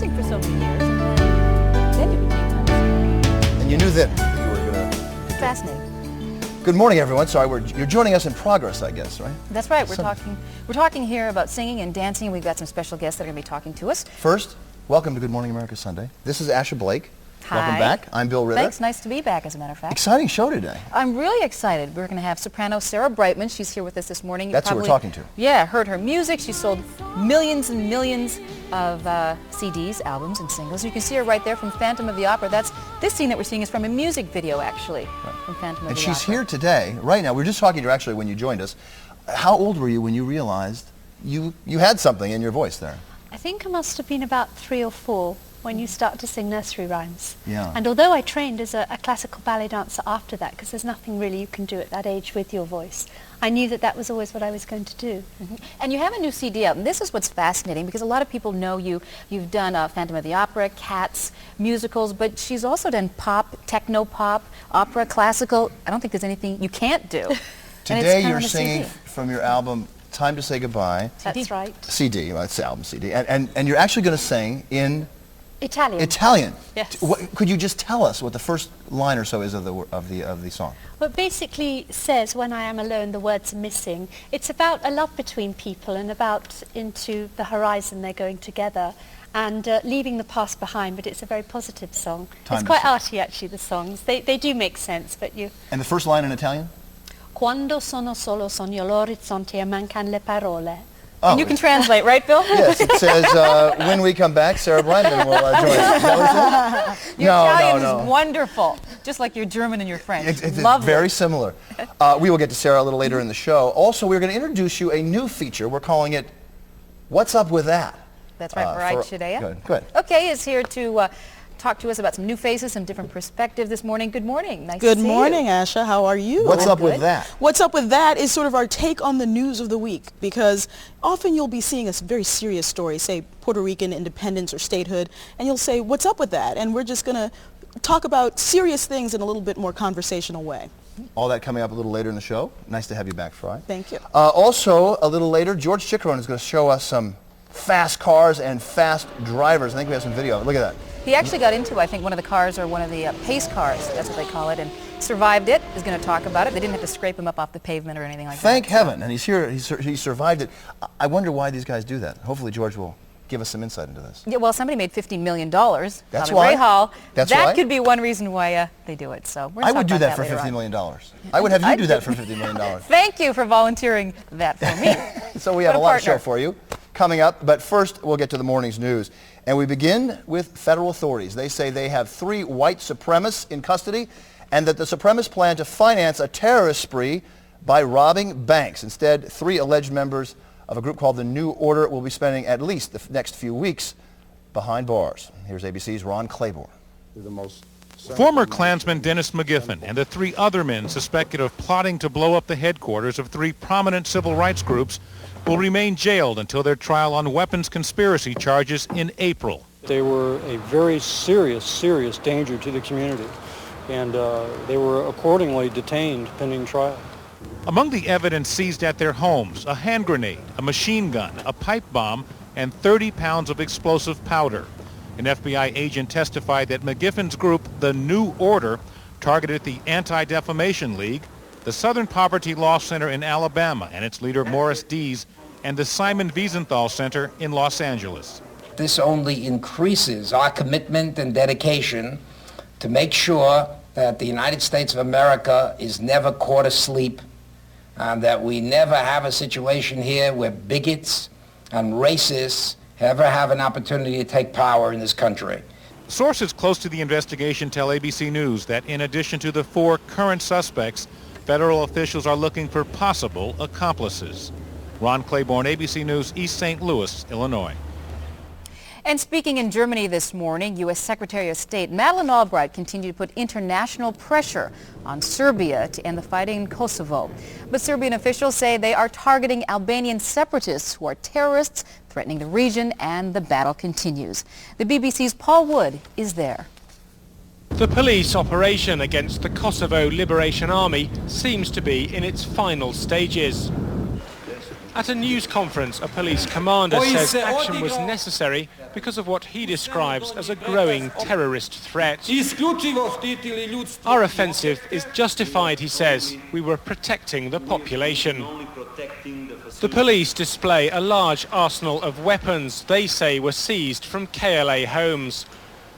music for so many years, and then you became famous. And you knew then you were going to... Fascinating. Good morning, everyone. Sorry, you're joining us in progress, I guess, right? That's right. We're talking here about singing and dancing. We've got some special guests that are going to be talking to us. First, welcome to Good Morning America Sunday. This is Asha Blake. Hi. Welcome back. I'm Bill Ritter. Thanks. Nice to be back, as a matter of fact. Exciting show today. I'm really excited. We're going to have soprano Sarah Brightman. She's here with us this morning. That's who we're talking to. Yeah, heard her music. She sold millions and millions of CDs, albums, and singles. You can see her right there from Phantom of the Opera. This scene that we're seeing is from a music video, actually, from Phantom of the Opera. And she's here today, right now. We were just talking to her, actually, when you joined us. How old were you when you realized you had something in your voice there? I think I must have been about 3 or 4 when you start to sing nursery rhymes. Yeah. And although I trained as a classical ballet dancer after that, because there's nothing really you can do at that age with your voice, I knew that was always what I was going to do. Mm-hmm. And you have a new CD out, and this is what's fascinating, because a lot of people know you've done Phantom of the Opera, Cats, musicals, but she's also done pop, techno-pop, opera, classical. I don't think there's anything you can't do. Today you're singing from your album, Time to Say Goodbye. That's right. CD, well, it's the album CD. And you're actually going to sing in... Italian. Italian. Yes. Could you just tell us what the first line or so is of the song? Well, it basically says, when I am alone, the words are missing. It's about a love between people and about into the horizon they're going together and leaving the past behind, but it's a very positive song. It's quite arty, actually, the songs. They do make sense, but you... And the first line in Italian? Quando sono solo sogno l'orizzonte e mancan le parole. Oh. And you can translate, right, Bill? Yes, it says, when we come back, Sarah Brightman will join us. Is that what it says? Your Italian is wonderful, just like your German and your French. It's Lovely. very similar. We will get to Sarah a little later in the show. Also, we're going to introduce you a new feature. We're calling it, What's Up With That? That's right, Mariah Shadea. Good. Okay, is here to talk to us about some new faces, some different perspectives this morning. Good morning. Nice to see you. Good morning, Asha. How are you? What's up with that? What's up with that is sort of our take on the news of the week, because often you'll be seeing a very serious story, say Puerto Rican independence or statehood, and you'll say, what's up with that? And we're just going to talk about serious things in a little bit more conversational way. All that coming up a little later in the show. Nice to have you back, Fry. Thank you. Also, a little later, George Chickarone is going to show us some fast cars and fast drivers. I think we have some video of it. Look at that. He actually got into, I think, one of the cars, or one of the pace cars, that's what they call it, and survived it. Is going to talk about it. They didn't have to scrape him up off the pavement or anything like that. Thank heaven. And he's here. He survived it. I wonder why these guys do that. Hopefully George will give us some insight into this. Yeah, well, somebody made $50 million. That's why. Hall. That's that why. could be one reason why they do it. So we're I would do about that for later $50 on. million. I would have you do that for $50 million. Thank you for volunteering that for me. So we have a lot of partner. show for you coming up, but first we'll get to the morning's news. And we begin with federal authorities. They say they have 3 white supremacists in custody, and that the supremacists plan to finance a terrorist spree by robbing banks. Instead, 3 alleged members of a group called the New Order will be spending at least the next few weeks behind bars. Here's ABC's Ron Claiborne. Former Klansman Dennis McGiffin and the 3 other men suspected of plotting to blow up the headquarters of 3 prominent civil rights groups will remain jailed until their trial on weapons conspiracy charges in April. They were a very serious danger to the community, and they were accordingly detained pending trial. Among the evidence seized at their homes, a hand grenade, a machine gun, a pipe bomb, and 30 pounds of explosive powder. An FBI agent testified that McGiffin's group, the New Order, targeted the Anti-Defamation League, the Southern Poverty Law Center in Alabama and its leader Morris Dees, and the Simon Wiesenthal Center in Los Angeles. This only increases our commitment and dedication to make sure that the United States of America is never caught asleep, that we never have a situation here where bigots and racists ever have an opportunity to take power in this country. Sources close to the investigation tell ABC News that in addition to the 4 current suspects, federal officials are looking for possible accomplices. Ron Claiborne, ABC News, East St. Louis, Illinois. And speaking in Germany this morning, U.S. Secretary of State Madeleine Albright continued to put international pressure on Serbia to end the fighting in Kosovo. But Serbian officials say they are targeting Albanian separatists who are terrorists threatening the region, and the battle continues. The BBC's Paul Wood is there. The police operation against the Kosovo Liberation Army seems to be in its final stages. At a news conference, a police commander says action was necessary because of what he describes as a growing terrorist threat. Our offensive is justified, he says. We were protecting the population. The police display a large arsenal of weapons they say were seized from KLA homes.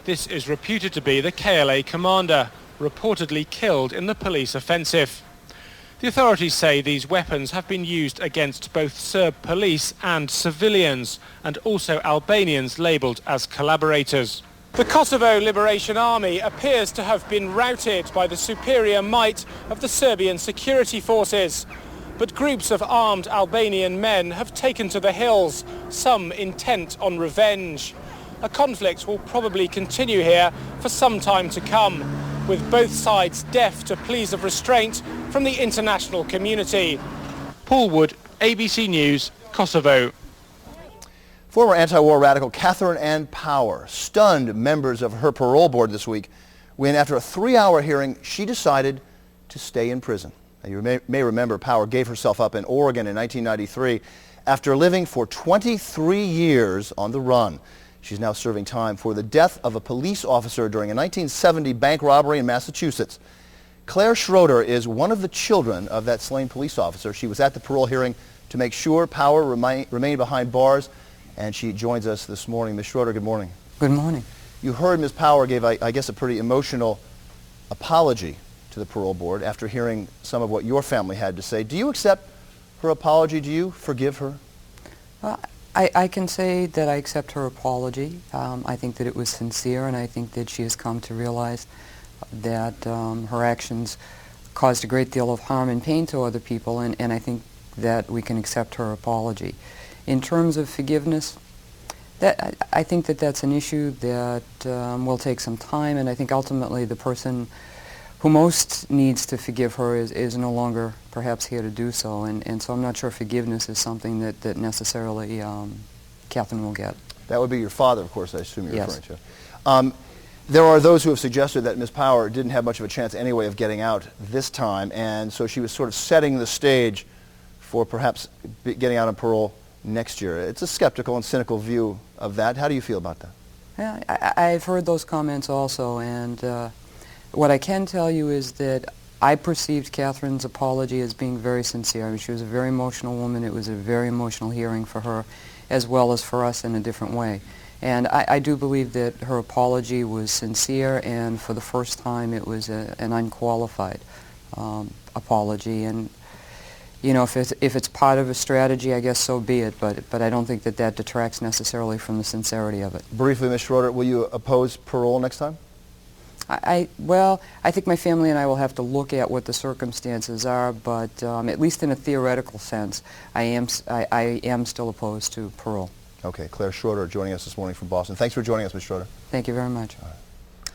This is reputed to be the KLA commander, reportedly killed in the police offensive. The authorities say these weapons have been used against both Serb police and civilians, and also Albanians labelled as collaborators. The Kosovo Liberation Army appears to have been routed by the superior might of the Serbian security forces. But groups of armed Albanian men have taken to the hills, some intent on revenge. A conflict will probably continue here for some time to come, with both sides deaf to pleas of restraint from the international community. Paul Wood, ABC News, Kosovo. Former anti-war radical Catherine Ann Power stunned members of her parole board this week when, after a 3-hour hearing, she decided to stay in prison. Now, you may remember Power gave herself up in Oregon in 1993 after living for 23 years on the run. She's now serving time for the death of a police officer during a 1970 bank robbery in Massachusetts. Claire Schroeder is one of the children of that slain police officer. She was at the parole hearing to make sure Power remained behind bars, and she joins us this morning. Ms. Schroeder, good morning. Good morning. You heard Ms. Power gave, I guess, a pretty emotional apology to the parole board after hearing some of what your family had to say. Do you accept her apology? Do you forgive her? I can say that I accept her apology. I think that it was sincere, and I think that she has come to realize that her actions caused a great deal of harm and pain to other people, and I think that we can accept her apology. In terms of forgiveness, I think that that's an issue that will take some time, and I think ultimately the person who most needs to forgive her is no longer perhaps here to do so, and so I'm not sure forgiveness is something that necessarily Catherine will get. That would be your father, of course, I assume you're Yes. referring to. There are those who have suggested that Ms. Power didn't have much of a chance anyway of getting out this time, and so she was sort of setting the stage for perhaps getting out on parole next year. It's a skeptical and cynical view of that. How do you feel about that? Yeah, I've heard those comments also, and what I can tell you is that I perceived Catherine's apology as being very sincere. I mean, she was a very emotional woman. It was a very emotional hearing for her, as well as for us in a different way. And I do believe that her apology was sincere, and for the first time it was an unqualified apology. And you know, if it's part of a strategy, I guess so be it, but I don't think that detracts necessarily from the sincerity of it. Briefly, Ms. Schroeder, will you oppose parole next time? Well, I think my family and I will have to look at what the circumstances are, but at least in a theoretical sense, I am still opposed to parole. Okay, Claire Schroeder joining us this morning from Boston. Thanks for joining us, Ms. Schroeder. Thank you very much.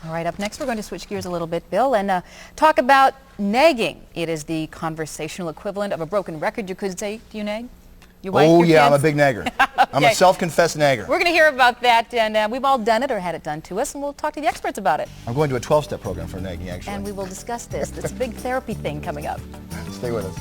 All right, up next we're going to switch gears a little bit, Bill, and talk about nagging. It is the conversational equivalent of a broken record, you could say. Do you nag? Your wife, Oh, your yeah, kids? I'm a big nagger. I'm a self-confessed nagger. We're going to hear about that, and we've all done it or had it done to us, and we'll talk to the experts about it. I'm going to a 12-step program for nagging, actually. And we will discuss this. It's a big therapy thing coming up. Stay with us.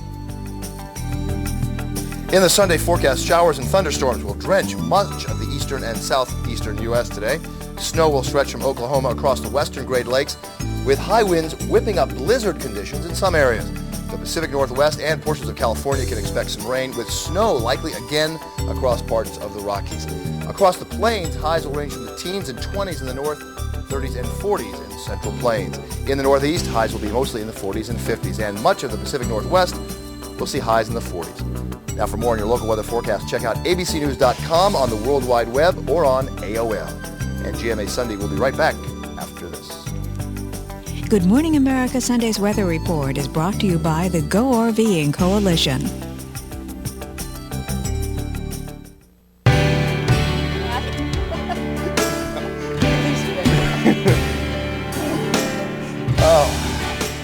In the Sunday forecast, showers and thunderstorms will drench much of the eastern and southeastern U.S. today. Snow will stretch from Oklahoma across the western Great Lakes, with high winds whipping up blizzard conditions in some areas. The Pacific Northwest and portions of California can expect some rain, with snow likely again across parts of the Rockies. Across the plains, highs will range from the teens and 20s in the north, 30s and 40s in the central plains. In the northeast, highs will be mostly in the 40s and 50s, and much of the Pacific Northwest will see highs in the 40s. Now, for more on your local weather forecast, check out abcnews.com on the World Wide Web or on AOL. And GMA Sunday will be right back after this. Good Morning America Sunday's weather report is brought to you by the Go RVing Coalition.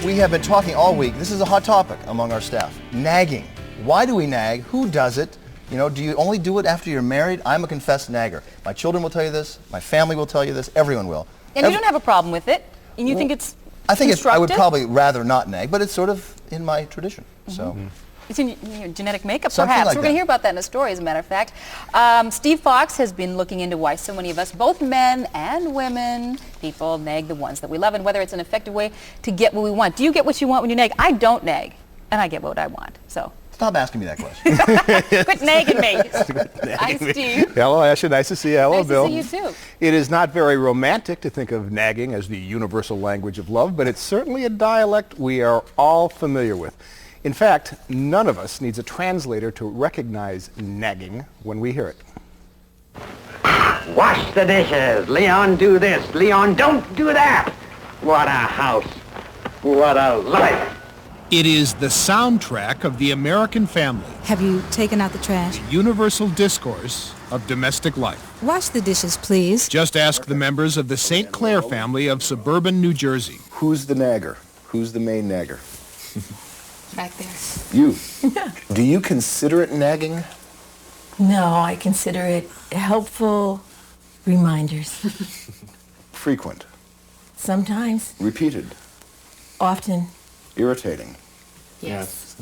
We have been talking all week. This is a hot topic among our staff. Nagging. Why do we nag? Who does it? You know, do you only do it after you're married? I'm a confessed nagger. My children will tell you this. My family will tell you this. Everyone will. And you don't have a problem with it? And you think it's I think I would constructive? probably rather not nag, but it's sort of in my tradition. So, It's in your genetic makeup, Something perhaps. like We're going to that. hear about that in a story, as a matter of fact. Steve Fox has been looking into why so many of us, both men and women, people nag the ones that we love, and whether it's an effective way to get what we want. Do you get what you want when you nag? I don't nag, and I get what I want. So Stop asking me that question. quit nagging me. Hi, Steve. Hello, Ashley. Nice to see you. Hello, Nice Bill. to see you, too. It is not very romantic to think of nagging as the universal language of love, but it's certainly a dialect we are all familiar with. In fact, none of us needs a translator to recognize nagging when we hear it. Wash the dishes. Leon, do this. Leon, don't do that. What a house. What a life. It is the soundtrack of the American family, Have you taken out the trash? universal discourse of domestic life. Wash the dishes, please. Just ask the members of the St. Clair family of suburban New Jersey. Who's the nagger? Who's the main nagger? Back there. You. Do you consider it nagging? No, I consider it helpful reminders. Frequent. Sometimes, Repeated. often, Irritating. yes.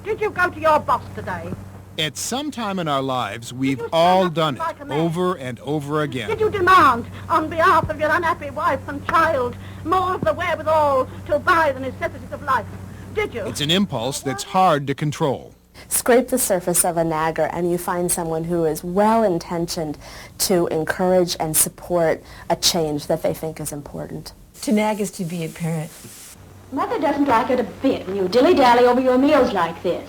Did you go to your boss today? At some time in our lives, we've all done it over and over again. Did you demand, on behalf of your unhappy wife and child, more of the wherewithal to buy the necessities of life? Did you? It's an impulse that's hard to control. Scrape the surface of a nagger and you find someone who is well-intentioned to encourage and support a change that they think is important. To nag is to be a parent. Mother doesn't like it a bit when you dilly-dally over your meals like this.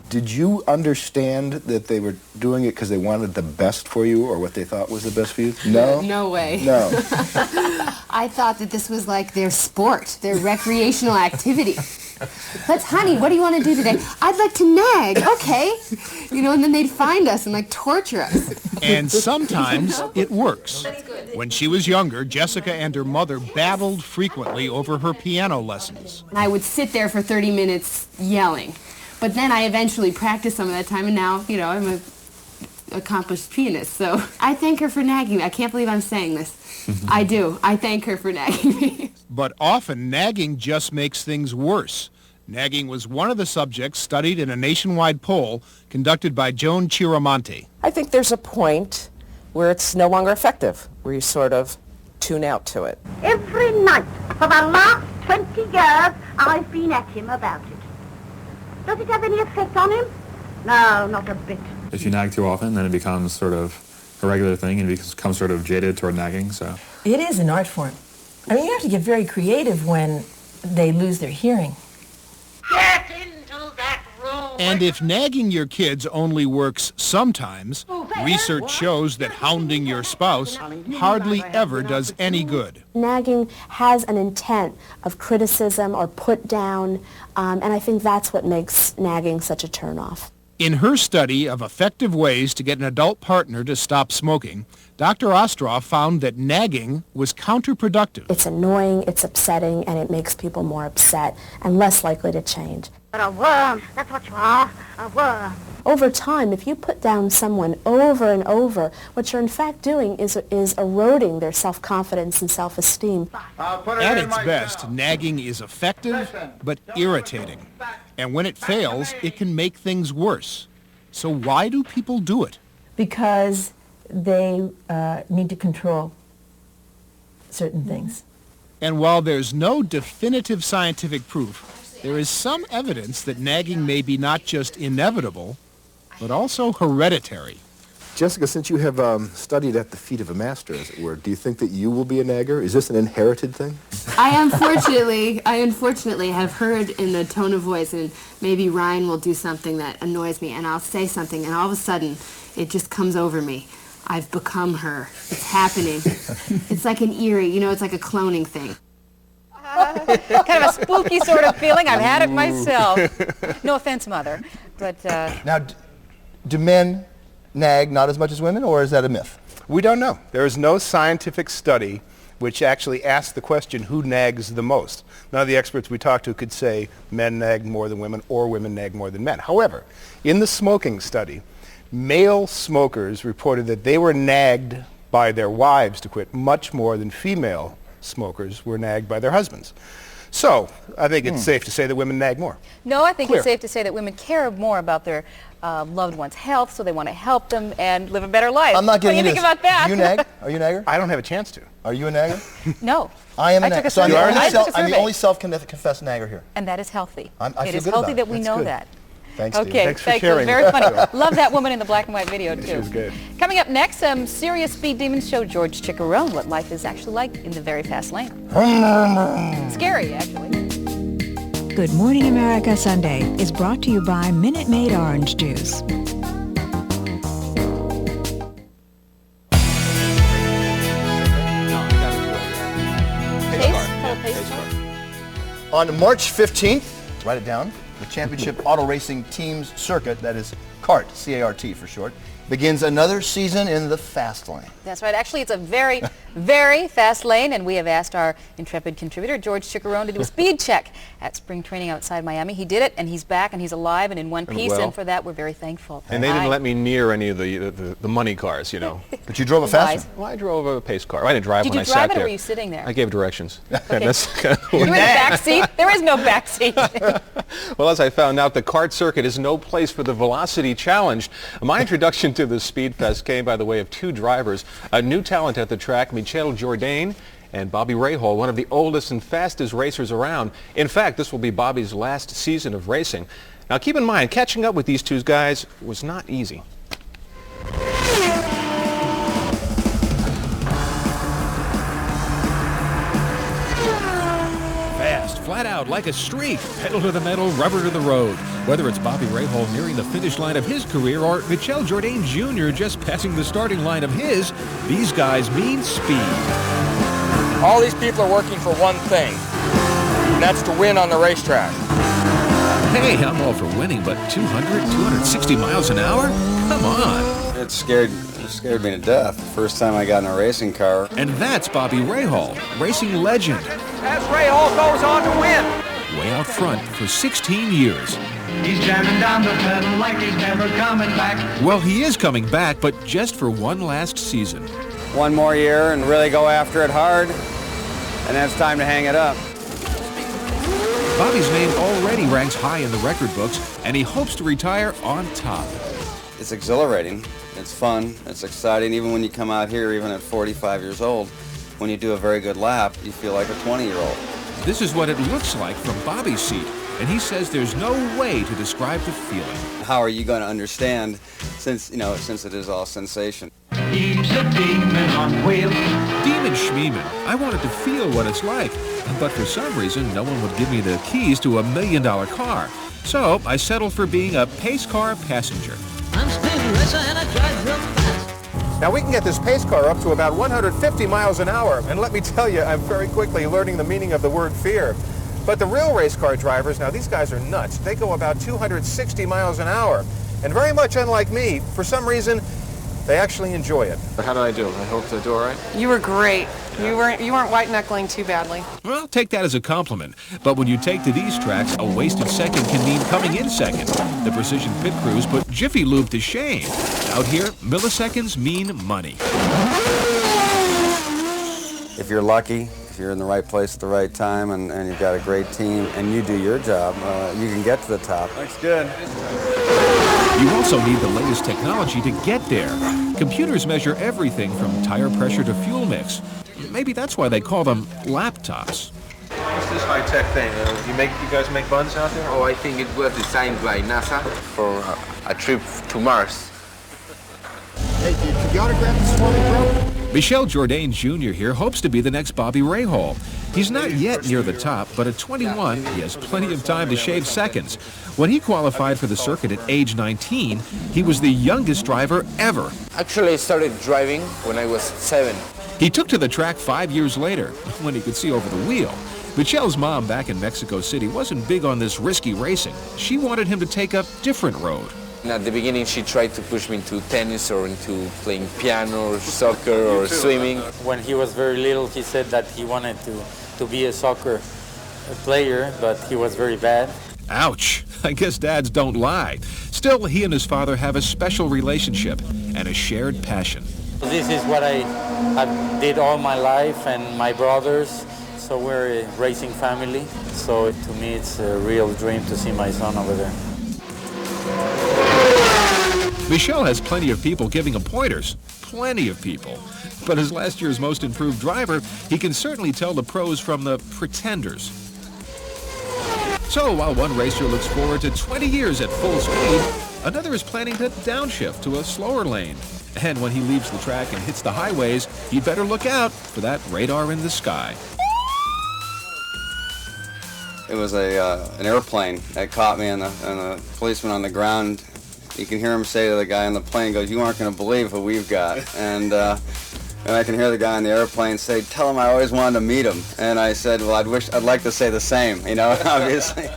Did you understand that they were doing it because they wanted the best for you or what they thought was the best for you? No? No way. No. I thought that this was like their sport, their recreational activity. But honey, what do you want to do today? I'd like to nag. Okay. You know, and then they'd find us and like torture us. And sometimes it works. When she was younger, Jessica and her mother battled frequently over her piano lessons. And I would sit there for 30 minutes yelling. But then I eventually practiced some of that time, and now, you know, I'm an accomplished pianist. So I thank her for nagging me. I can't believe I'm saying this. I do. I thank her for nagging me. But often, nagging just makes things worse. Nagging was one of the subjects studied in a nationwide poll conducted by Joan Chiramonte. I think there's a point where it's no longer effective, where you sort of tune out to it. Every night for the last 20 years, I've been at him about it. Does it have any effect on him? No, not a bit. If you nag too often, then it becomes sort of a regular thing and becomes sort of jaded toward nagging, so. It is an art form. I mean, you have to get very creative when they lose their hearing. Get into that room! And if nagging your kids only works sometimes, research shows that hounding your spouse hardly ever does any good. Nagging has an intent of criticism or put down, and I think that's what makes nagging such a turnoff. In her study of effective ways to get an adult partner to stop smoking, Dr. Ostroff found that nagging was counterproductive. It's annoying, it's upsetting, and it makes people more upset and less likely to change. You're a worm, that's what you are, a worm. Over time, if you put down someone over and over, what you're in fact doing is eroding their self-confidence and self-esteem. At its best, nagging is effective but irritating. And when it fails, it can make things worse. So why do people do it? Because they need to control certain things. And while there's no definitive scientific proof, there is some evidence that nagging may be not just inevitable, but also hereditary. Jessica, since you have studied at the feet of a master, as it were, do you think that you will be a nagger? Is this an inherited thing? I unfortunately have heard in the tone of voice, and maybe Ryan will do something that annoys me, and I'll say something, and all of a sudden, it just comes over me. I've become her. It's happening. It's like an eerie, you know, it's like a cloning thing. Kind of a spooky sort of feeling. I've had it myself. No offense, Mother, but... Now, do men nag not as much as women, or is that a myth? We don't know. There is no scientific study which actually asks the question, who nags the most? None of the experts we talked to could say men nag more than women or women nag more than men. However, in the smoking study, male smokers reported that they were nagged by their wives to quit much more than female smokers were nagged by their husbands. So I think it's safe to say that women nag more. No, I think Clear. it's safe to say that women care more about their loved one's health, so they want to help them and live a better life. I'm not getting What do you think about that? Do you nag? Are you a nagger? I don't have a chance to. Are you a nagger? No. I am a I took nagger. a So I'm survey. the I took a I'm the survey. only self-confessed nagger here. And that is healthy. I It feel is good healthy about that it. we That's know good. that. Thanks, Steve. Okay, Thanks for It sharing. was very funny. Love that woman in the black and white video, too. She was good. Coming up next, some serious speed demons show George Chickarone what life is actually like in the very fast lane. Scary, actually. Good Morning America Sunday is brought to you by Minute Maid Orange Juice. On March 15th, write it down, the Championship Auto Racing Teams Circuit, that is CART, C-A-R-T for short, begins another season in the fast lane. That's right. Actually, it's a very, very fast lane, and we have asked our intrepid contributor, George Chickarone, to do a speed check at spring training outside Miami. He did it, and he's back, and he's alive and in one piece, and for that, we're very thankful. And they didn't let me near any of the money cars, you know. But you drove a fast one? Well, I drove a pace car. I didn't drive Did when you I sat drive it, there. or were you sitting there? I gave directions. Okay. And that's kind of You were in the back seat? There is no back seat. Well, as I found out, the CART circuit is no place for the velocity challenged. My introduction to the Speed Fest came by the way of two drivers, a new talent at the track, Michel Jourdain, and Bobby Rahal, one of the oldest and fastest racers around. In fact, this will be Bobby's last season of racing. Now keep in mind, catching up with these two guys was not easy. Fast, flat out, like a streak. Pedal to the metal, rubber to the road. Whether it's Bobby Rahal nearing the finish line of his career or Michel Jourdain Jr. just passing the starting line of his, these guys mean speed. All these people are working for one thing, and that's to win on the racetrack. Hey, I'm all for winning, but 200, 260 miles an hour? Come on. It scared me to death. First time I got in a racing car. And that's Bobby Rahal, racing legend. As Rahal goes on to win. Way out front for 16 years. He's jamming down the pedal like he's never coming back. Well, he is coming back, but just for one last season. One more year and really go after it hard, and then it's time to hang it up. Bobby's name already ranks high in the record books, and he hopes to retire on top. It's exhilarating, it's fun, it's exciting. Even when you come out here, even at 45 years old, when you do a very good lap, you feel like a 20-year-old. This is what it looks like from Bobby's seat, and he says there's no way to describe the feeling. How are you going to understand since it is all sensation? He's a demon on wheels. Demon Schmeeman. I wanted to feel what it's like, but for some reason, no one would give me the keys to $1 million car. So I settled for being a pace car passenger. I'm speed racer and I drive real fast. Now we can get this pace car up to about 150 miles an hour, and let me tell you, I'm very quickly learning the meaning of the word fear. But the real race car drivers, now these guys are nuts. They go about 260 miles an hour. And very much unlike me, for some reason, they actually enjoy it. How did I do? I hope to do all right. You were great. You weren't white knuckling too badly. Well, take that as a compliment. But when you take to these tracks, a wasted second can mean coming in second. The Precision Pit Crews put Jiffy Lube to shame. Out here, milliseconds mean money. If you're lucky, if you're in the right place at the right time, and you've got a great team, and you do your job, you can get to the top. Looks good. You also need the latest technology to get there. Computers measure everything from tire pressure to fuel mix. Maybe that's why they call them laptops. What's this high-tech thing? You guys make buns out there? Oh, I think it was designed by NASA for a trip to Mars. Hey, could you autograph this for me, bro? Michel Jourdain Jr. here hopes to be the next Bobby Rahal. He's not yet near the top, but at 21, he has plenty of time to shave seconds. When he qualified for the circuit at age 19, he was the youngest driver ever. Actually, I started driving when I was 7. He took to the track 5 years later, when he could see over the wheel. Michel's mom back in Mexico City wasn't big on this risky racing. She wanted him to take a different road. And at the beginning, she tried to push me into tennis or into playing piano or soccer or swimming. When he was very little, he said that he wanted to be a soccer player, but he was very bad. Ouch. I guess dads don't lie. Still, he and his father have a special relationship and a shared passion. This is what I did all my life, and my brothers. So we're a racing family, so to me it's a real dream to see my son over there. Michel has plenty of people giving him pointers. Plenty of people. But as last year's most improved driver, he can certainly tell the pros from the pretenders. So while one racer looks forward to 20 years at full speed, another is planning to downshift to a slower lane. And when he leaves the track and hits the highways, he'd better look out for that radar in the sky. It was an airplane that caught me, and the policeman on the ground, you can hear him say to the guy on the plane, goes, "You aren't going to believe who we've got." And I can hear the guy on the airplane say, "Tell him I always wanted to meet him." And I said, "Well, I'd like to say the same," you know, obviously.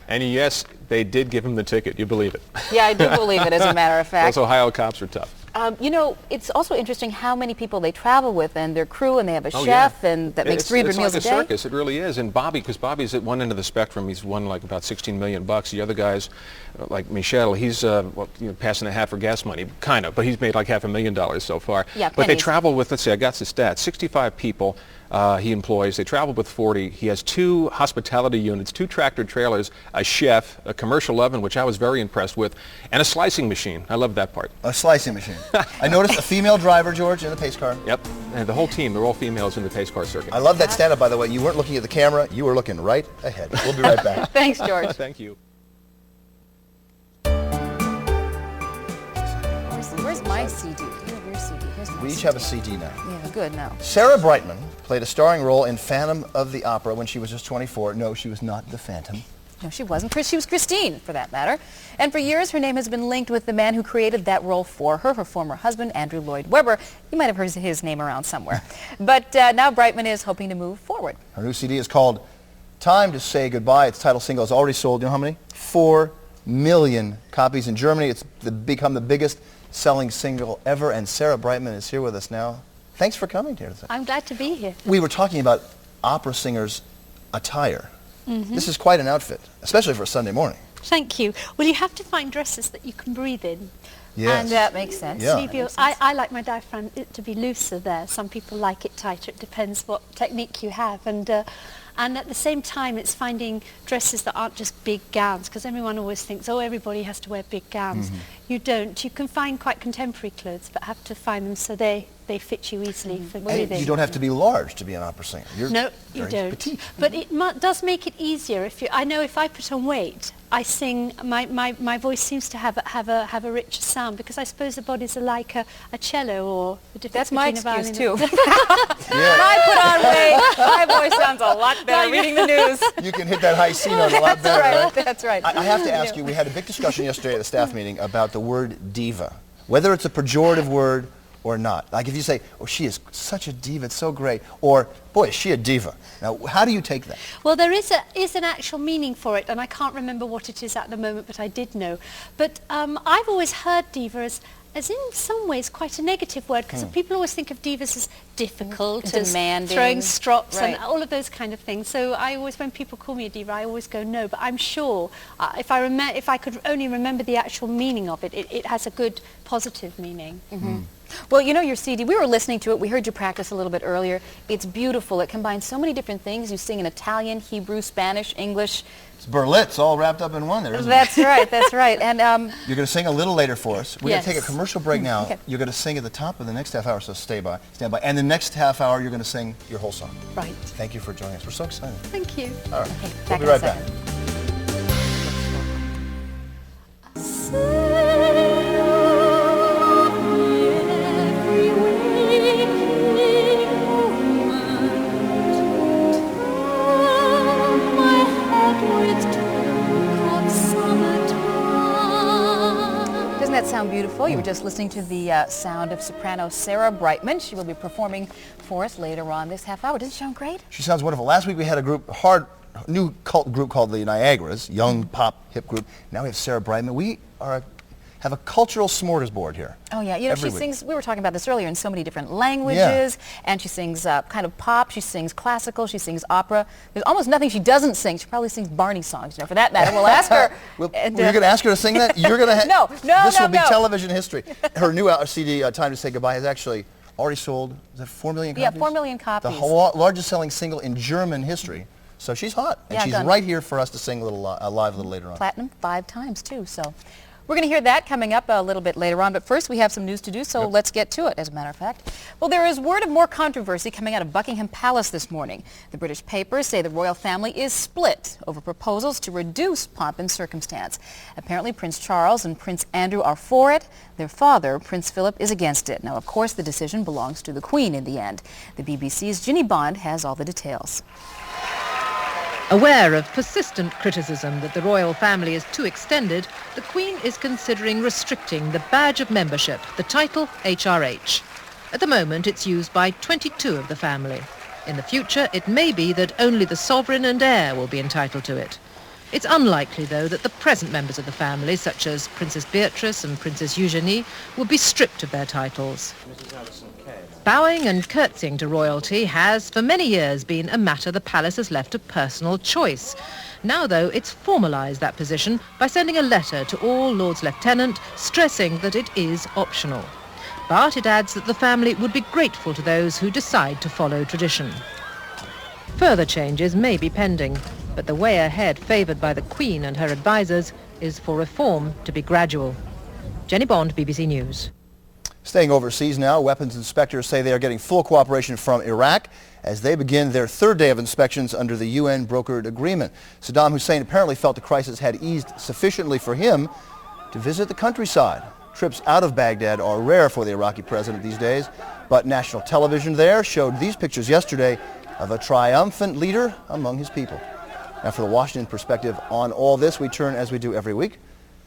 And yes, they did give him the ticket. You believe it? Yeah, I do believe it, as a matter of fact. Those Ohio cops are tough. You know, it's also interesting how many people they travel with and their crew, and they have a Oh, chef, yeah. and that makes 300 meals a day. It's like a circus. It really is. And Bobby, because Bobby's at one end of the spectrum, he's won like about $16 million. The other guys, like Michel, he's passing a half for gas money, kind of, but he's made like $500,000 so far. Yeah, but they pennies. travel with, let's see, I got the stats, 65 people he employs. They travel with 40. He has 2 hospitality units, 2 tractor trailers, a chef, a commercial oven, which I was very impressed with, and a slicing machine. I love that part. A slicing machine. I noticed a female driver, George, in the pace car. Yep, and the whole team, they're all females in the pace car circuit. I love that stand-up, by the way. You weren't looking at the camera. You were looking right ahead. We'll be right back. Thanks, George. Thank you. Where's my CD? You have your CD. Here's my We each CD. have a CD now. Yeah, good now. Sarah Brightman played a starring role in Phantom of the Opera when she was just 24. No, she was not the Phantom. No, she wasn't. She was Christine, for that matter. And for years, her name has been linked with the man who created that role for her, her former husband, Andrew Lloyd Webber. You might have heard his name around somewhere. But now Brightman is hoping to move forward. Her new CD is called Time to Say Goodbye. Its title single has already sold, you know how many? 4 million copies in Germany. It's become the biggest selling single ever, and Sarah Brightman is here with us now. Thanks for coming here. I'm glad to be here. We were talking about opera singers' attire. Mm-hmm. This is quite an outfit, especially for a Sunday morning. Thank you. Well, you have to find dresses that you can breathe in. Yes. And that makes sense. Yeah. Leave I like my diaphragm to be looser there. Some people like it tighter. It depends what technique you have. And at the same time, it's finding dresses that aren't just big gowns, because everyone always thinks, oh, everybody has to wear big gowns. Mm-hmm. You don't. You can find quite contemporary clothes, but have to find them so they fit you easily for breathing. And you don't have to be large to be an opera singer. You're No, you very don't. petite. But it does make it easier. I know if I put on weight, I sing. My voice seems to have a richer sound, because I suppose the bodies are like a cello or the difference That's my between a excuse, violin too. and When I put on weight, my voice sounds a lot better reading the news. You can hit that high C note a lot better, right? That's right. I have to ask you, we had a big discussion yesterday at the staff meeting about the word diva, whether it's a pejorative word or not. Like if you say, oh, she is such a diva, it's so great, or, boy, is she a diva. Now, how do you take that? Well, there is an actual meaning for it, and I can't remember what it is at the moment, but I did know. But I've always heard diva as in some ways quite a negative word, because people always think of divas as difficult, as demanding, throwing strops right, and all of those kind of things. So I always, when people call me a diva, I always go no. But I'm sure if I could only remember the actual meaning of it, it has a good positive meaning. Mm-hmm. Well, you know your CD, we were listening to it, we heard you practice a little bit earlier. It's beautiful. It combines so many different things. You sing in Italian, Hebrew, Spanish, English. It's Berlitz all wrapped up in one there, isn't That's it? right, that's right. And you're going to sing a little later for us. We're going to take a Yes. commercial break now. Okay. You're going to sing at the top of the next half hour, so stand by. And the next half hour, you're going to sing your whole song. Right. Thank you for joining us. We're so excited. Thank you. All right. Okay, We'll back be in a right back. second. Doesn't that sound beautiful? You were just listening to the sound of soprano Sarah Brightman. She will be performing for us later on this half hour. Doesn't it sound great? She sounds wonderful. Last week we had a new cult group called the Niagaras, young pop hip group. Now we have Sarah Brightman. We have a cultural smorgasbord here. Oh yeah, you know, every she week. sings, we were talking about this earlier, in so many different languages, and she sings kind of pop, she sings classical, she sings opera. There's almost nothing she doesn't sing. She probably sings Barney songs, you know, for that matter. We'll ask her. You're going to ask her to sing that? You're going to No, This will be television history. Her new CD, Time to Say Goodbye, has actually already sold, is that 4 million copies? Yeah, 4 million copies. The largest selling single in German history. So she's hot, and she's right here for us to sing a little live a little later on. Platinum 5 times too. So we're going to hear that coming up a little bit later on. But first, we have some news to do. So let's get to it. As a matter of fact, well, there is word of more controversy coming out of Buckingham Palace this morning. The British papers say the royal family is split over proposals to reduce pomp and circumstance. Apparently, Prince Charles and Prince Andrew are for it. Their father, Prince Philip, is against it. Now, of course, the decision belongs to the Queen in the end. The BBC's Ginny Bond has all the details. Aware of persistent criticism that the royal family is too extended, the Queen is considering restricting the badge of membership, the title HRH. At the moment, it's used by 22 of the family. In the future, it may be that only the sovereign and heir will be entitled to it. It's unlikely, though, that the present members of the family, such as Princess Beatrice and Princess Eugenie, will be stripped of their titles. Bowing and curtsying to royalty has, for many years, been a matter the palace has left to personal choice. Now, though, it's formalised that position by sending a letter to all Lords Lieutenant stressing that it is optional. But it adds that the family would be grateful to those who decide to follow tradition. Further changes may be pending, but the way ahead favoured by the Queen and her advisers is for reform to be gradual. Jenny Bond, BBC News. Staying overseas now, weapons inspectors say they are getting full cooperation from Iraq as they begin their third day of inspections under the UN brokered agreement. Saddam Hussein apparently felt the crisis had eased sufficiently for him to visit the countryside. Trips out of Baghdad are rare for the Iraqi president these days, but national television there showed these pictures yesterday of a triumphant leader among his people. Now, for the Washington perspective on all this, we turn, as we do every week,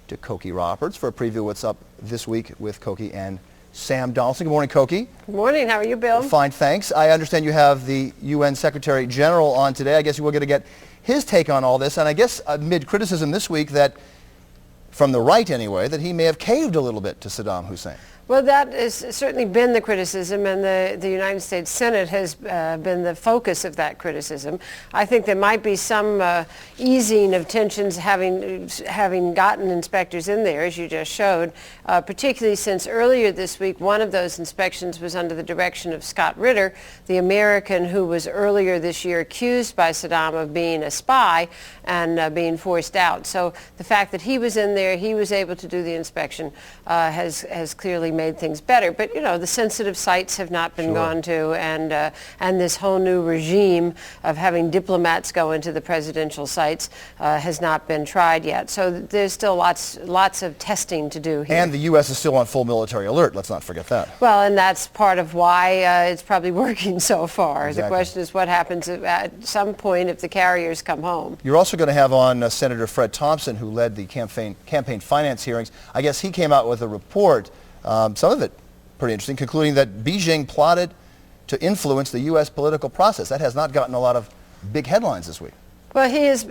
to Cokie Roberts for a preview of what's up this week with Cokie and Sam Donaldson. Good morning, Cokie. Good morning. How are you, Bill? Fine, thanks. I understand you have the UN Secretary General on today. I guess you will get his take on all this. And I guess amid criticism this week that, from the right anyway, that he may have caved a little bit to Saddam Hussein. Well, that has certainly been the criticism, and the United States Senate has been the focus of that criticism. I think there might be some easing of tensions having gotten inspectors in there, as you just showed, particularly since earlier this week one of those inspections was under the direction of Scott Ritter, the American who was earlier this year accused by Saddam of being a spy and being forced out. So the fact that he was in there, he was able to do the inspection, has clearly made things better. But, you know, the sensitive sites have not been gone to, and this whole new regime of having diplomats go into the presidential sites has not been tried yet. So there's still lots of testing to do here. And the U.S. is still on full military alert. Let's not forget that. Well, and that's part of why it's probably working so far. Exactly. The question is what happens at some point if the carriers come home. You're also going to have on Senator Fred Thompson, who led the campaign finance hearings. I guess he came out with a report, some of it pretty interesting, concluding that Beijing plotted to influence the U.S. political process. That has not gotten a lot of big headlines this week. Well, he's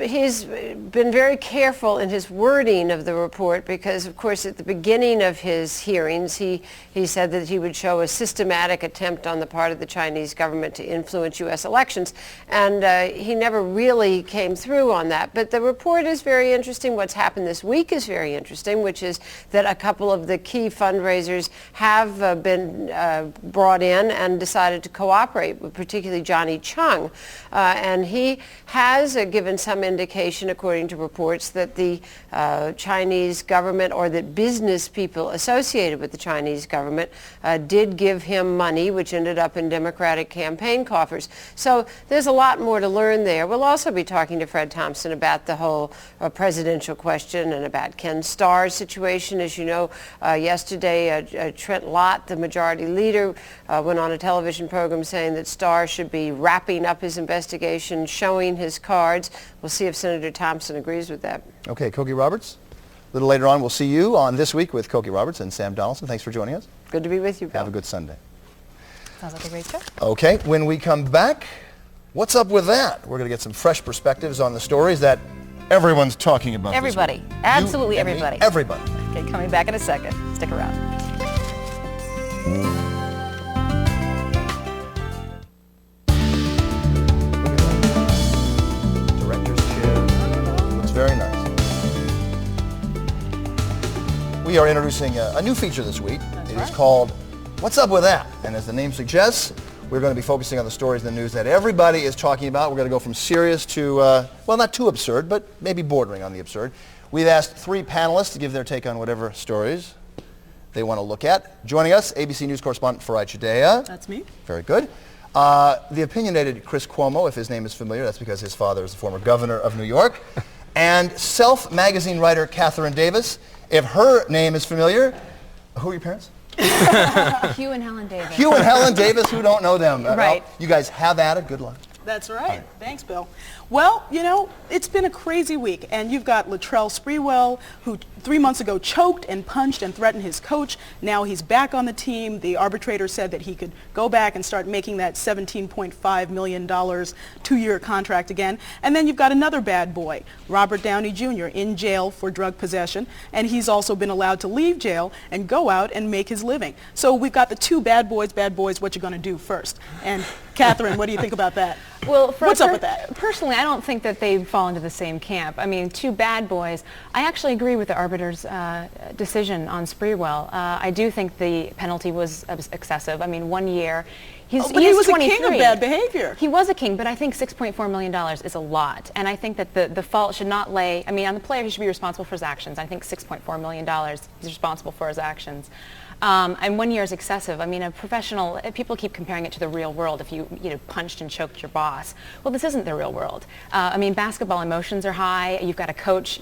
been very careful in his wording of the report because, of course, at the beginning of his hearings, he said that he would show a systematic attempt on the part of the Chinese government to influence U.S. elections, and he never really came through on that. But the report is very interesting. What's happened this week is very interesting, which is that a couple of the key fundraisers have been brought in and decided to cooperate, particularly Johnny Chung, and he has given some indication, according to reports, that the Chinese government or that business people associated with the Chinese government did give him money, which ended up in Democratic campaign coffers. So there's a lot more to learn there. We'll also be talking to Fred Thompson about the whole presidential question and about Ken Starr's situation. As you know, yesterday Trent Lott, the majority leader, went on a television program saying that Starr should be wrapping up his investigation, showing his cards. We'll see if Senator Thompson agrees with that. Okay, Cokie Roberts. A little later on, we'll see you on This Week with Cokie Roberts and Sam Donaldson. Thanks for joining us. Good to be with you, Bill. Have a good Sunday. Sounds like a great show. Okay, when we come back, what's up with that? We're going to get some fresh perspectives on the stories that everyone's talking about. Everybody. Absolutely everybody. Everybody. Okay, coming back in a second. Stick around. Very nice. We are introducing a new feature this week. It is called What's up with that? And as the name suggests, we're going to be focusing on the stories in the news that everybody is talking about. We're going to go from serious to, well, not too absurd, but maybe bordering on the absurd. We've asked 3 panelists to give their take on whatever stories they want to look at. Joining us, ABC News correspondent Farai Chideya. That's me. Very good. The opinionated Chris Cuomo, if his name is familiar, that's because his father is the former governor of New York. And Self magazine writer Catherine Davis. If her name is familiar, who are your parents? Hugh and Helen Davis. Hugh and Helen Davis, who don't know them. Right. Well, you guys have at it. Good luck. That's right. Thanks, Bill. Well, you know, it's been a crazy week, and you've got Latrell Sprewell, who 3 months ago choked and punched and threatened his coach. Now he's back on the team. The arbitrator said that he could go back and start making that $17.5 million 2-year contract again. And then you've got another bad boy, Robert Downey Jr., in jail for drug possession, and he's also been allowed to leave jail and go out and make his living. So we've got the 2 bad boys, what you going to do first? And Catherine, what do you think about that? Well, what's up with that? Personally, I don't think that they fall into the same camp. I mean, 2 bad boys. I actually agree with the arbiter's decision on Sprewell. I do think the penalty was excessive. I mean, 1 year. He was a king of bad behavior. He was a king, but I think $6.4 million is a lot. And I think that the fault should not lay, I mean, on the player, he should be responsible for his actions. I think $6.4 million, he's responsible for his actions. And 1 year is excessive. I mean, a professional, people keep comparing it to the real world if you punched and choked your boss. Well, this isn't the real world. I mean, basketball emotions are high. You've got a coach,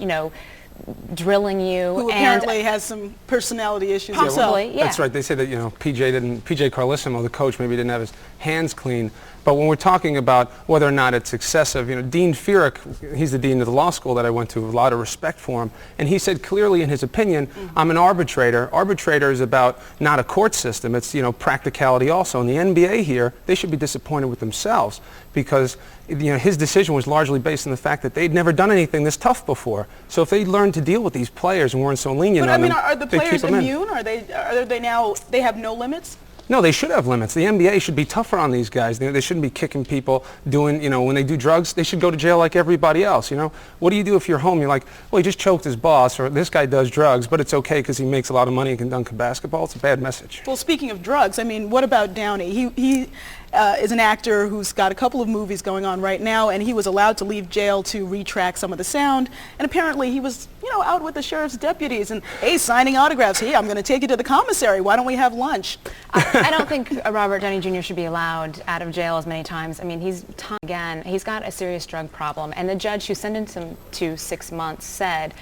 drilling you. Who apparently has some personality issues possibly, himself. Yeah. That's right. They say that, PJ Carlissimo, the coach, maybe didn't have his hands clean. But when we're talking about whether or not it's excessive, Dean Furyk, he's the dean of the law school that I went to, a lot of respect for him, and he said clearly in his opinion, I'm an arbitrator. Arbitrator is about not a court system, it's, practicality also. And the NBA here, they should be disappointed with themselves because, his decision was largely based on the fact that they'd never done anything this tough before. So if they learned to deal with these players and weren't so lenient on them, are the players immune? Are they now, they have no limits? No, they should have limits. The NBA should be tougher on these guys. They shouldn't be kicking people, doing, when they do drugs, they should go to jail like everybody else, What do you do if you're home? You're like, well, he just choked his boss, or this guy does drugs, but it's okay because he makes a lot of money and can dunk basketball. It's a bad message. Well, speaking of drugs, I mean, what about Downey? He is an actor who's got a couple of movies going on right now, and he was allowed to leave jail to retrack some of the sound, and apparently he was, out with the sheriff's deputies and, hey, signing autographs. Hey, I'm going to take you to the commissary. Why don't we have lunch? I don't think Robert Downey Jr. should be allowed out of jail as many times. I mean, he's got a serious drug problem, and the judge who sentenced him to 6 months said,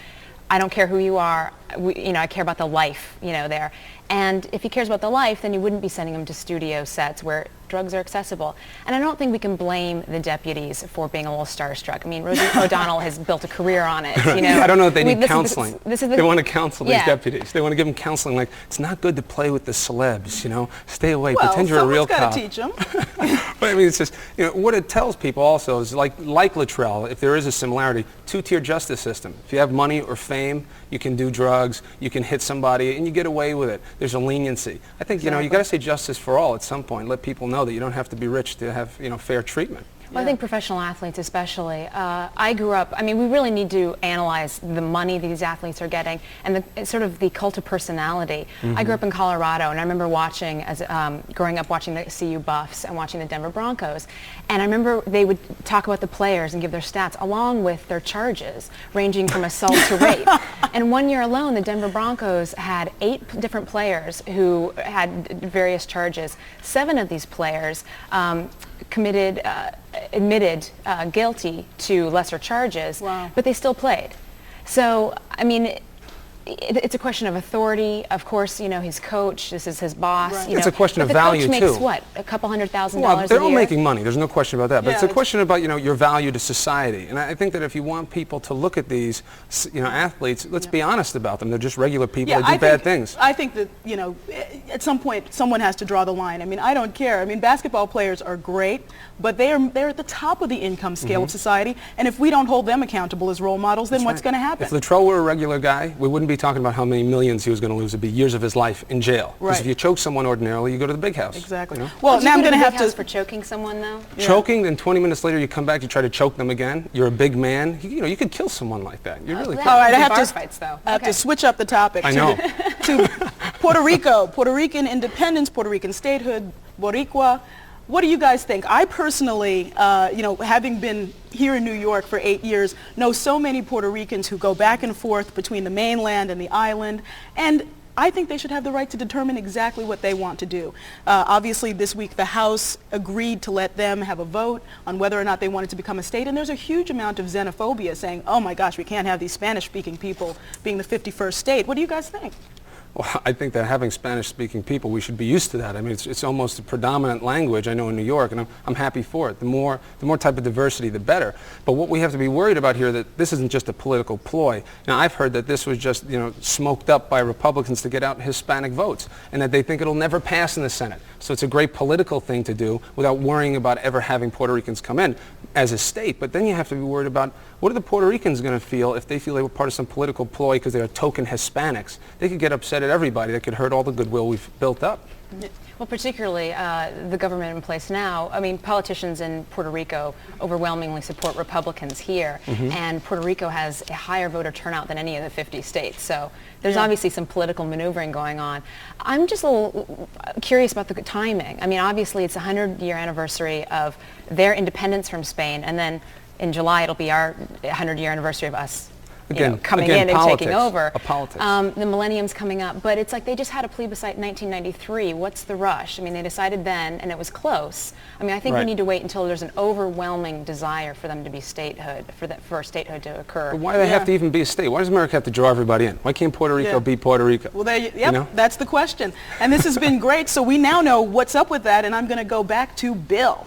I don't care who you are, I care about the life, there. And if he cares about the life, then he wouldn't be sending him to studio sets where drugs are accessible. And I don't think we can blame the deputies for being a little starstruck. I mean, Rosie O'Donnell has built a career on it. I don't know if they need counseling. They want to counsel these Yeah. deputies. They want to give them counseling like, it's not good to play with the celebs, Stay away, Well, pretend you're a real cop. someone's got to teach them. But I mean, it's just, what it tells people also is like Latrell, if there is a similarity, 2-tier justice system. If you have money or fame, you can do drugs, you can hit somebody, and you get away with it. There's a leniency. I think, you got to say justice for all at some point. Let people know that you don't have to be rich to have, fair treatment. Well, I think professional athletes especially. I grew up, I mean, we really need to analyze the money these athletes are getting and sort of the cult of personality. I grew up in Colorado, and I remember watching, growing up watching the CU Buffs and watching the Denver Broncos. And I remember they would talk about the players and give their stats along with their charges, ranging from assault to rape. And 1 year alone, the Denver Broncos had 8 different players who had various charges. 7 of these players admitted guilty to lesser charges, but they still played. So, I mean, it's a question of authority. Of course, his coach, this is his boss. Right. It's a question of value, too. The coach makes what, a couple $100,000 a year? They're all making money. There's no question about that. But it's a question about, your value to society. And I think that if you want people to look at these, athletes, let's be honest about them. They're just regular people that do bad things. I think that, at some point, someone has to draw the line. I mean, I don't care. I mean, basketball players are great, but they're at the top of the income scale of society. And if we don't hold them accountable as role models, then what's going to happen? If Latrell were a regular guy, we wouldn't be talking about how many millions he was going to lose. It'd be years of his life in jail. Because if you choke someone ordinarily, you go to the big house. Exactly. Well, now I'm going to have to for choking someone though. Choking, then 20 minutes later you come back, you try to choke them again. You're a big man. You could kill someone like that. You really could. All right, I have to switch up the topic. I know. Puerto Rico, Puerto Rican independence, Puerto Rican statehood, Boricua. What do you guys think? I personally, having been here in New York for 8 years, know so many Puerto Ricans who go back and forth between the mainland and the island, and I think they should have the right to determine exactly what they want to do. Obviously, this week the House agreed to let them have a vote on whether or not they wanted to become a state, and there's a huge amount of xenophobia saying, oh my gosh, we can't have these Spanish-speaking people being the 51st state. What do you guys think? Well, I think that having Spanish-speaking people, we should be used to that. I mean, it's almost a predominant language, I know, in New York, and I'm happy for it. The more type of diversity, the better. But what we have to be worried about here, that this isn't just a political ploy. Now, I've heard that this was just, smoked up by Republicans to get out Hispanic votes, and that they think it'll never pass in the Senate. So it's a great political thing to do without worrying about ever having Puerto Ricans come in as a state. But then you have to be worried about, what are the Puerto Ricans going to feel if they feel they were part of some political ploy because they are token Hispanics? They could get upset at everybody. That could hurt all the goodwill we've built up. Well, particularly the government in place now. I mean, politicians in Puerto Rico overwhelmingly support Republicans here, and Puerto Rico has a higher voter turnout than any of the 50 states. So there's obviously some political maneuvering going on. I'm just a little curious about the timing. I mean, obviously it's a 100-year anniversary of their independence from Spain, and then in July it'll be our 100-year anniversary of us coming in politics, and taking over. Politics. The millennium's coming up, but it's like they just had a plebiscite in 1993. What's the rush? I mean, they decided then, and it was close. I mean, I think we need to wait until there's an overwhelming desire for them to be statehood, for statehood to occur. But why do they have to even be a state? Why does America have to draw everybody in? Why can't Puerto Rico be Puerto Rico? Well, that's the question. And this has been great, so we now know what's up with that, and I'm going to go back to Bill.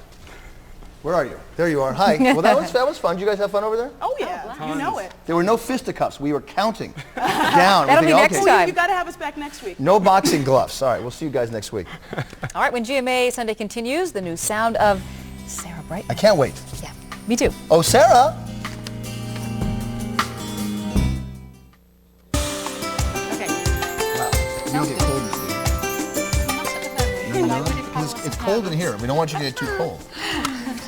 Where are you? There you are. Hi. Well, that was fun. Did you guys have fun over there? Oh, yeah. You know it. There were no fisticuffs. We were counting down. That'll be next time. You've got to have us back next week. No boxing gloves. All right. We'll see you guys next week. All right. When GMA Sunday continues, the new sound of Sarah Brightman. I can't wait. Yeah. Me too. Oh, Sarah. Okay. Wow. You get cold. It's cold in here. We don't want you to get too cold.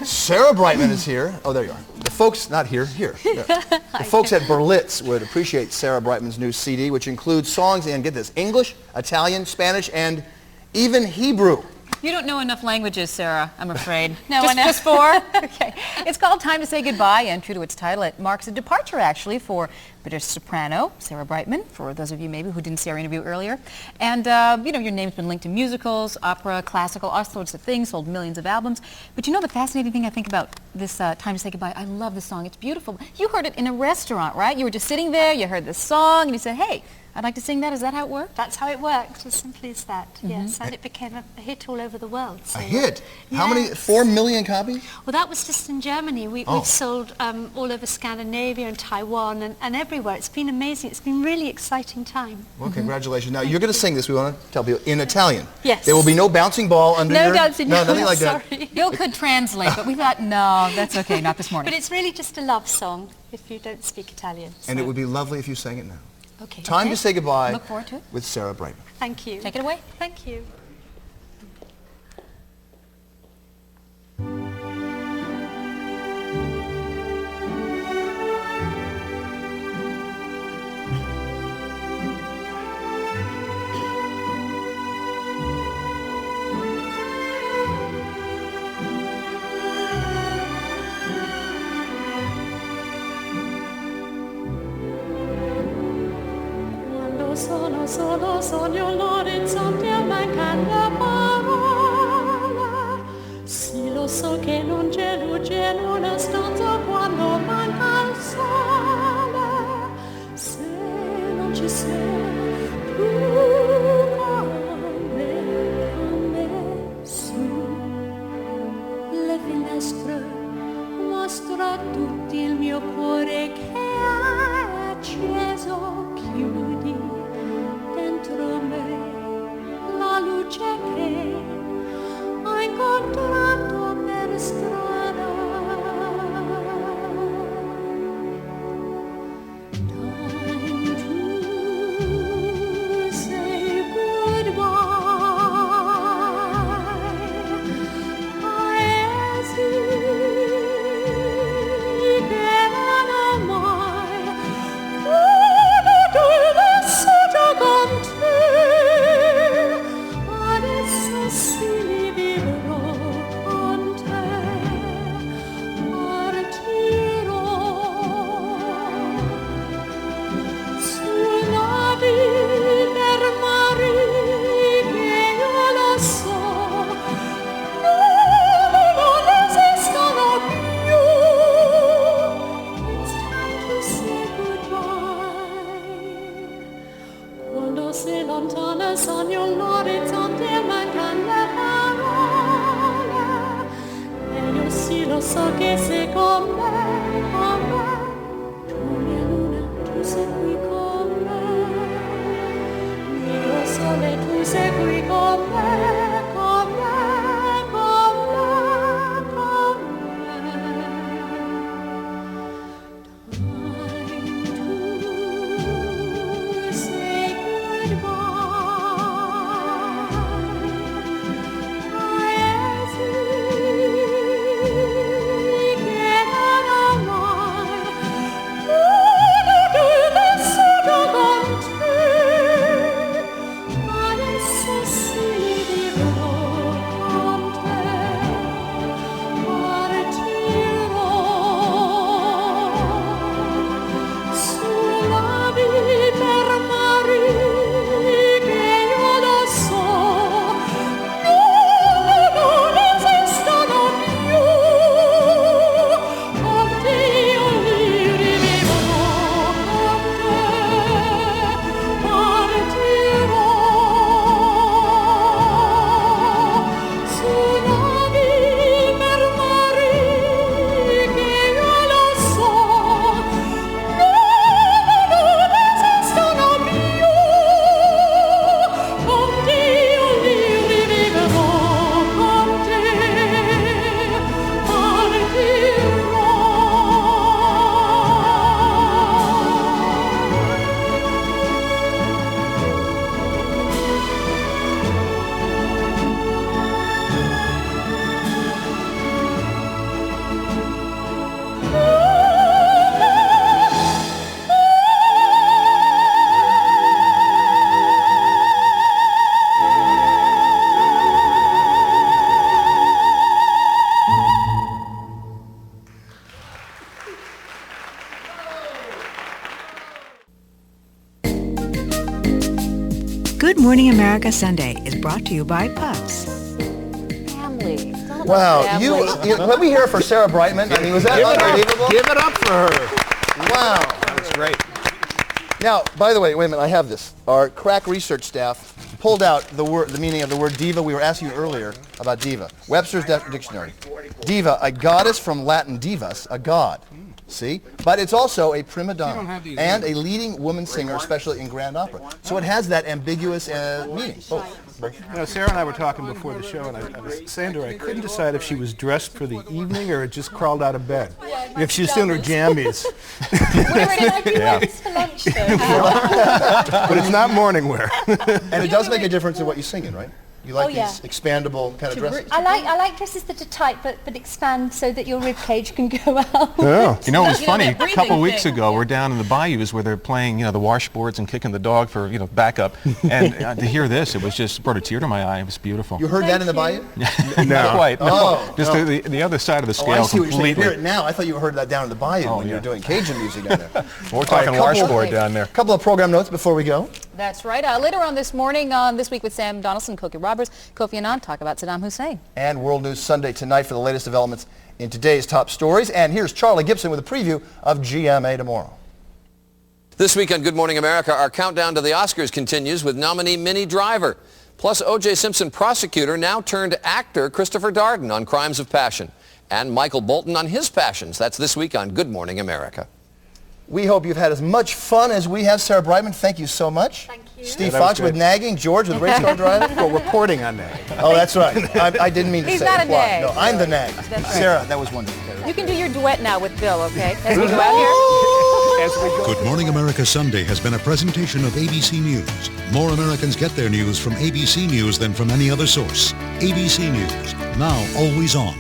Sarah Brightman is here. Oh, there you are. The folks, not here, here. The folks at Berlitz would appreciate Sarah Brightman's new CD, which includes songs in, get this, English, Italian, Spanish, and even Hebrew. You don't know enough languages, Sarah, I'm afraid. No, just four? Okay. It's called Time to Say Goodbye, and true to its title, it marks a departure, actually, for British soprano Sarah Brightman, for those of you maybe who didn't see our interview earlier. And, your name's been linked to musicals, opera, classical, all sorts of things, sold millions of albums. But the fascinating thing I think about this Time to Say Goodbye, I love the song. It's beautiful. You heard it in a restaurant, right? You were just sitting there, you heard the song, and you said, hey, I'd like to sing that. Is that how it worked? That's how it worked, as simply as that, yes. And it became a hit all over the world. So, a hit? How many? 4 million copies? Well, that was just in Germany. We've sold all over Scandinavia and Taiwan and everywhere. It's been amazing. It's been a really exciting time. Well, congratulations. Now, you're going to sing this, we want to tell people, in Italian. Yes. There will be no bouncing ball under No your... dancing. No, nothing like sorry. that. Bill could translate, but we thought, no, that's okay, not this morning. But it's really just a love song if you don't speak Italian. So. And it would be lovely if you sang it now. Okay. Time to Say Goodbye. Look forward to it. With Sarah Brightman. Thank you. Take it away. Thank you. Solo sogno l'orizzonte e mancano le parole. Sì, lo so che non c'è luce in una stanza quando manca il sole. Se non ci sei tu con me, su le finestre mostra tutto il mio cuore che è acceso. Chiudi dentro me mio l'orizzonte mancan le parole, e io sì lo so che sei con me, tu mia luna, tu sei qui con me, mio sole, tu sei qui con me, con me, con me, con me. Say Good Morning America Sunday is brought to you by Puffs. Family. It's all about Wow, family. let me hear it for Sarah Brightman. I mean, was that unbelievable? Give it up for her. Wow. That was great. Now, by the way, wait a minute, I have this. Our crack research staff pulled out the meaning of the word diva. We were asking you earlier about diva. Webster's dictionary. Diva, a goddess from Latin divas, a god. See? But it's also a prima donna and a leading woman singer, especially in grand opera. So it has that ambiguous meaning. You know, Sarah and I were talking before the show, and I was saying to her I couldn't decide if she was dressed for the evening or just crawled out of bed. If she's still in her jammies. But it's not morning wear. And it does make a difference in what you sing in, right? You like these expandable kind of dresses? I like dresses that are tight but expand so that your rib cage can go out. Yeah. You know, it was funny. A couple weeks ago, we're down in the bayous where they're playing, the washboards and kicking the dog for, backup. And to hear this, it was just brought a tear to my eye. It was beautiful. You heard that in the bayou? Not quite. No. Oh, just the other side of the scale I see what you're saying. You completely. hear it now. I thought you heard that down in the bayou when you were doing Cajun music down there. We're talking washboard down there. A couple of program notes before we go. That's right. Later on this morning, on This Week with Sam Donaldson, Koki Roberts, Kofi Annan talk about Saddam Hussein. And World News Sunday tonight for the latest developments in today's top stories. And here's Charlie Gibson with a preview of GMA tomorrow. This week on Good Morning America, our countdown to the Oscars continues with nominee Minnie Driver. Plus, O.J. Simpson prosecutor now turned actor Christopher Darden on Crimes of Passion. And Michael Bolton on his passions. That's this week on Good Morning America. We hope you've had as much fun as we have. Sarah Brightman, thank you so much. Thank you. Steve Fox with nagging, George with race car driving. Well, reporting on nagging. Oh, that's right. I didn't mean to He's say not a apply. nag. No, I'm the nag. That's right. Sarah, that was wonderful. You can do your duet now with Bill, okay? As we go out here. As we go. Good Morning America Sunday has been a presentation of ABC News. More Americans get their news from ABC News than from any other source. ABC News, now always on.